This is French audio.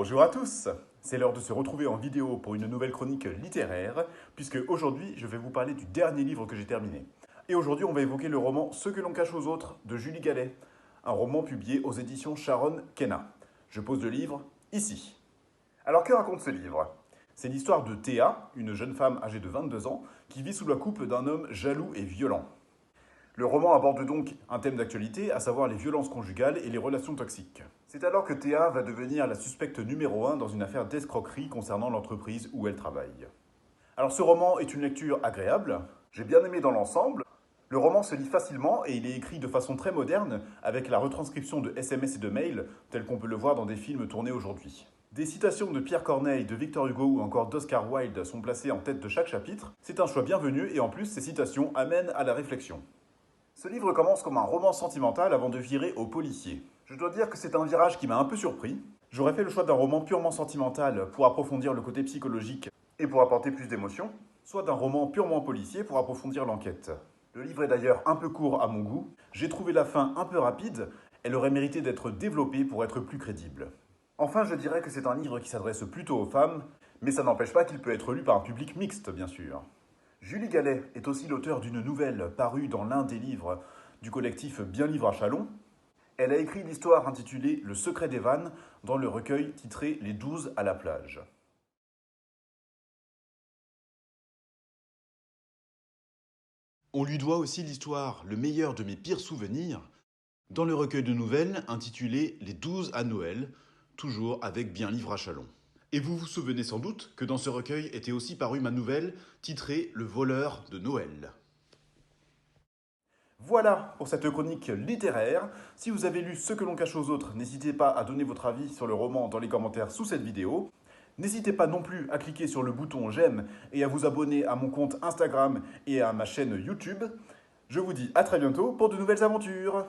Bonjour à tous, c'est l'heure de se retrouver en vidéo pour une nouvelle chronique littéraire, puisque aujourd'hui je vais vous parler du dernier livre que j'ai terminé. Et aujourd'hui on va évoquer le roman Ce que l'on cache aux autres de Julie Gallet, un roman publié aux éditions Sharon Kenna. Je pose le livre ici. Alors que raconte ce livre? C'est l'histoire de Théa, une jeune femme âgée de 22 ans, qui vit sous la coupe d'un homme jaloux et violent. Le roman aborde donc un thème d'actualité, à savoir les violences conjugales et les relations toxiques. C'est alors que Théa va devenir la suspecte numéro 1 dans une affaire d'escroquerie concernant l'entreprise où elle travaille. Alors ce roman est une lecture agréable, j'ai bien aimé dans l'ensemble. Le roman se lit facilement et il est écrit de façon très moderne, avec la retranscription de SMS et de mails, tel qu'on peut le voir dans des films tournés aujourd'hui. Des citations de Pierre Corneille, de Victor Hugo ou encore d'Oscar Wilde sont placées en tête de chaque chapitre. C'est un choix bienvenu et en plus ces citations amènent à la réflexion. Ce livre commence comme un roman sentimental avant de virer au policier. Je dois dire que c'est un virage qui m'a un peu surpris. J'aurais fait le choix d'un roman purement sentimental pour approfondir le côté psychologique et pour apporter plus d'émotion, soit d'un roman purement policier pour approfondir l'enquête. Le livre est d'ailleurs un peu court à mon goût. J'ai trouvé la fin un peu rapide. Elle aurait mérité d'être développée pour être plus crédible. Enfin, je dirais que c'est un livre qui s'adresse plutôt aux femmes, mais ça n'empêche pas qu'il peut être lu par un public mixte, bien sûr. Julie Gallet est aussi l'auteure d'une nouvelle parue dans l'un des livres du collectif Bien Livre à Chalon. Elle a écrit l'histoire intitulée Le secret des vannes dans le recueil titré Les 12 à la plage. On lui doit aussi l'histoire Le meilleur de mes pires souvenirs dans le recueil de nouvelles intitulé Les 12 à Noël, toujours avec Bien Livre à Chalon. Et vous vous souvenez sans doute que dans ce recueil était aussi parue ma nouvelle titrée Le voleur de Noël. Voilà pour cette chronique littéraire. Si vous avez lu Ce que l'on cache aux autres, n'hésitez pas à donner votre avis sur le roman dans les commentaires sous cette vidéo. N'hésitez pas non plus à cliquer sur le bouton j'aime et à vous abonner à mon compte Instagram et à ma chaîne YouTube. Je vous dis à très bientôt pour de nouvelles aventures.